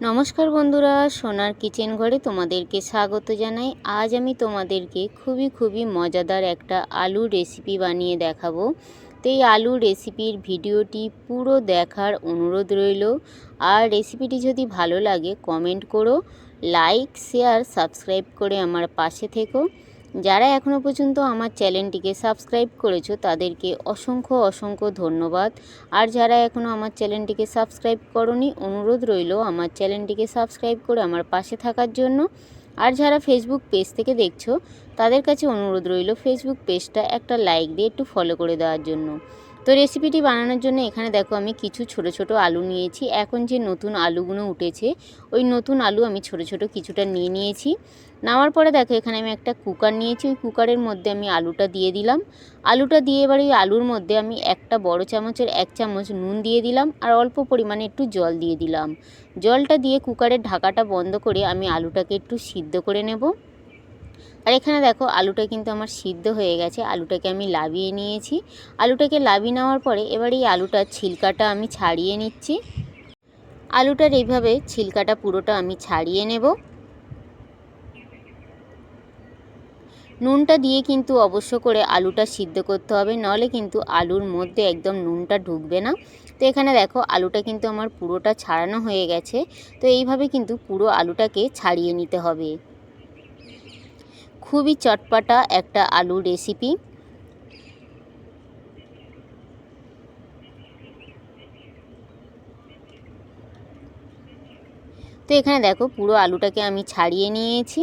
নমস্কার বন্ধুরা, সোনার কিচেন ঘরে তোমাদেরকে স্বাগত জানাই। আজ আমি তোমাদেরকে খুবই মজাদার একটা আলুর রেসিপি বানিয়ে দেখাবো। তো এই আলুর রেসিপির ভিডিওটি পুরো দেখার অনুরোধ রইল। আর রেসিপিটি যদি ভালো লাগে কমেন্ট করো, লাইক শেয়ার সাবস্ক্রাইব করে আমার পাশে থেকো। যারা এখনও পর্যন্ত আমার চ্যানেলটিকে সাবস্ক্রাইব করেছো তাদেরকে অসংখ্য ধন্যবাদ। আর যারা এখনও আমার চ্যানেলটিকে সাবস্ক্রাইব করোনি, অনুরোধ রইল আমার চ্যানেলটিকে সাবস্ক্রাইব করে আমার পাশে থাকার জন্য। আর যারা ফেসবুক পেজ থেকে দেখছো তাদের কাছে অনুরোধ রইল ফেসবুক পেজটা একটা লাইক দিয়ে একটু ফলো করে দেওয়ার জন্য। তো রেসিপিটি বানানোর জন্য এখানে দেখো আমি কিছু ছোট আলু নিয়েছি। এখন যে নতুন আলুগুলো উঠেছে ওই নতুন আলু আমি ছোট কিছুটা নিয়ে নিয়েছি। নেওয়ার পরে দেখো এখানে আমি একটা কুকার নিয়েছি। ওই কুকারের মধ্যে আমি আলুটা দিয়ে দিলাম। আলুটা দিয়ে এবার ওই আলুর মধ্যে আমি একটা বড় চামচের 1 চামচ নুন দিয়ে দিলাম আর অল্প পরিমাণে একটু জল দিয়ে দিলাম। জলটা দিয়ে কুকারের ঢাকাটা বন্ধ করে আমি আলুটাকে একটু সিদ্ধ করে নেব। আর এখানে দেখো আলুটা কিন্তু আমার সিদ্ধ হয়ে গেছে। আলুটাকে আমি লাবিয়ে নিয়েছি। আলুটাকে লাবিয়ে নেওয়ার পরে এবার এই আলুটার ছিলকাটা আমি ছাড়িয়ে নিচ্ছি। আলুটার এইভাবে ছিলকাটা পুরোটা আমি ছাড়িয়ে নেব। নুনটা দিয়ে কিন্তু অবশ্য করে আলুটা সিদ্ধ করতে হবে, নাহলে কিন্তু আলুর মধ্যে একদম নুনটা ঢুকবে না। তো এখানে দেখো আলুটা কিন্তু আমার পুরোটা ছাড়ানো হয়ে গেছে। তো এইভাবে কিন্তু পুরো আলুটাকে ছাড়িয়ে নিতে হবে। খুবই চটপাটা একটা আলুর রেসিপি। তো এখানে দেখো পুরো আলুটাকে আমি ছাড়িয়ে নিয়েছি।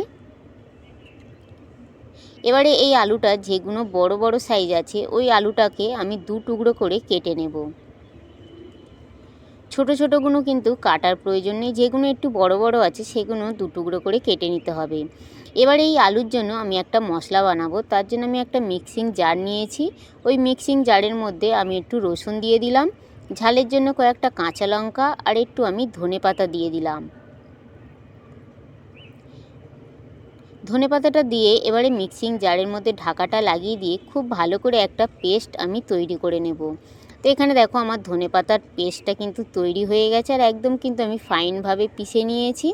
এবারে এই আলুটা যেগুলো বড় সাইজ আছে ওই আলুটাকে আমি 2 টুকরো করে কেটে নেব। ছোটোগুলো কিন্তু কাটার প্রয়োজন নেই, যেগুলো একটু বড় আছে সেগুলো 2 টুকরো করে কেটে নিতে হবে। এবার এই আলুর জন্য আমি একটা মশলা বানাবো। তার জন্য আমি একটা মিক্সিং জার নিয়েছি। ওই মিক্সিং জারের মধ্যে আমি একটু রসুন দিয়ে দিলাম, ঝালের জন্য কয়েকটা কাঁচা লঙ্কা আর একটু আমি ধনেপাতা দিয়ে দিলাম। ধনেপাতাটা দিয়ে এবারে মিক্সিং জারের মধ্যে ঢাকাটা লাগিয়ে দিয়ে খুব ভালো করে একটা পেস্ট আমি তৈরি করে নেব। তো এখানে দেখো আমার ধনেপাতার পেস্টটা কিন্তু তৈরি হয়ে গেছে আর একদম কিন্তু আমি ফাইনভাবে পিষে নিয়েছি।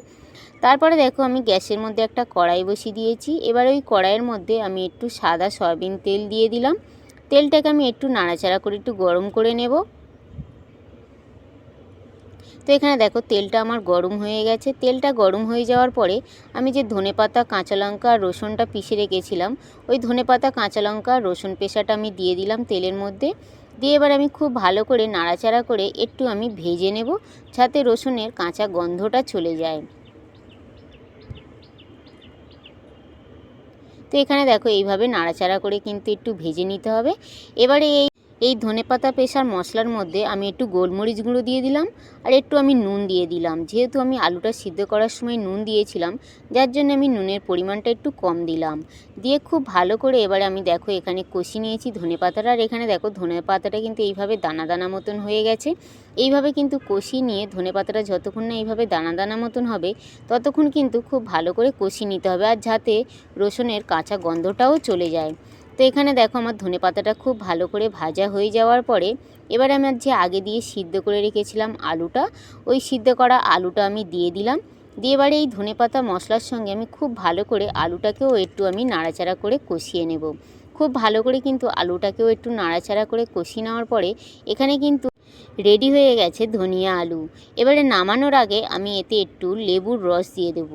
তারপরে দেখো আমি গ্যাসের মধ্যে একটা কড়াই বসিয়ে দিয়েছি। এবার ওই কড়াইয়ের মধ্যে আমি একটু সাদা সয়াবিন তেল দিয়ে দিলাম। তেলটাকে আমি একটু নাড়াচাড়া করে একটু গরম করে নেব। তো এখানে দেখো তেলটা আমার গরম হয়ে গেছে। তেলটা গরম হয়ে যাওয়ার পরে আমি যে ধনেপাতা কাঁচা লঙ্কা আর রসুনটা পিষে রেখেছিলাম ওই ধনেপাতা কাঁচা লঙ্কা রসুন পেষাটা আমি দিয়ে দিলাম তেলের মধ্যে। দিয়ে এবার আমি খুব ভালো করে নাড়াচাড়া করে একটু আমি ভেজে নেব, যাতে রসুনের কাঁচা গন্ধটা চলে যায়। তো এখানে দেখো এইভাবে নাড়াচাড়া করে কিন্তু একটু ভেজে নিতে হবে। এবারে এই ধনেপাতা পেষার মশলার মধ্যে আমি একটু গোলমরিচ গুঁড়ো দিয়ে দিলাম আর একটু আমি নুন দিয়ে দিলাম। যেহেতু আমি আলুটা সিদ্ধ করার সময় নুন দিয়েছিলাম, যার জন্য আমি নুনের পরিমাণটা একটু কম দিলাম। দিয়ে খুব ভালো করে এবারে আমি দেখো এখানে কষি নিয়েছি ধনেপাতাটা। আর এখানে দেখো ধনেপাতাটা কিন্তু এইভাবে দানা মতন হয়ে গেছে। এইভাবে কিন্তু কষি নিয়ে ধনেপাতাটা যতক্ষণ না এইভাবে দানা মতন হবে ততক্ষণ কিন্তু খুব ভালো করে কষি নিতে হবে, আর যাতে রসুনের কাঁচা গন্ধটাও চলে যায়। তো এখানে দেখো আমার ধনেপাতাটা খুব ভালো করে ভাজা হয়ে যাওয়ার পরে এবার আমি যে আগে দিয়ে সিদ্ধ করে রেখেছিলাম আলুটা, ওই সিদ্ধ করা আলুটা আমি দিয়ে দিলাম। দিয়ে এবারে এই ধনেপাতা মশলার সঙ্গে আমি খুব ভালো করে আলুটাকেও একটু আমি নাড়াচাড়া করে কষিয়ে নেব। খুব ভালো করে কিন্তু আলুটাকেও একটু নাড়াচাড়া করে কষিয়ে নেওয়ার পরে এখানে কিন্তু রেডি হয়ে গেছে ধনিয়া আলু। এবারে নামানোর আগে আমি এতে একটু লেবুর রস দিয়ে দেব।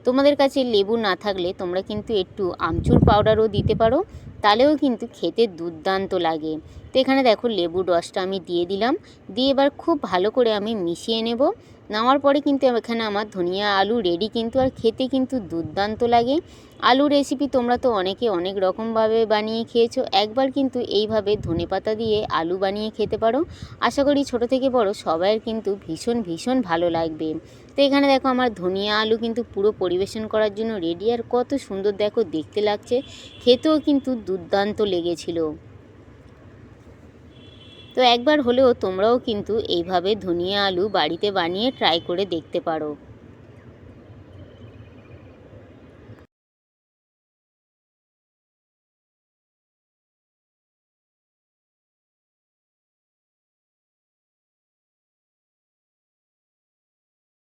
তোমাদের কাছে লেবু না থাকলে তোমরা কিন্তু একটু আমচুর পাউডারও দিতে পারো, তাহলেও কিন্তু খেতে দুর্দান্ত লাগে। তো এখানে দেখো লেবুর রসটা আমি দিয়ে দিলাম। দিয়ে এবার খুব ভালো করে আমি মিশিয়ে নেব। নেওয়ার পরে কিন্তু এখানে আমার ধনিয়া আলু রেডি কিন্তু, আর খেতে কিন্তু দুর্দান্ত লাগে। আলু রেসিপি তোমরা তো অনেকে অনেক রকমভাবে বানিয়ে খেয়েছো, একবার কিন্তু এইভাবে ধনেপাতা দিয়ে আলু বানিয়ে খেতে পারো। আশা করি ছোট থেকে বড় সবাইয়ের কিন্তু ভীষণ ভালো লাগবে। তো এখানে দেখো আমার ধনিয়া আলু কিন্তু পুরো পরিবেশন করার জন্য রেডি। আর কত সুন্দর দেখো দেখতে লাগছে, খেতেও কিন্তু দুর্দান্ত লেগেছিল। তো একবার হলেও তোমরাও কিন্তু এইভাবে ধনিয়া আলু বাড়িতে বানিয়ে ট্রাই করে দেখতে পারো।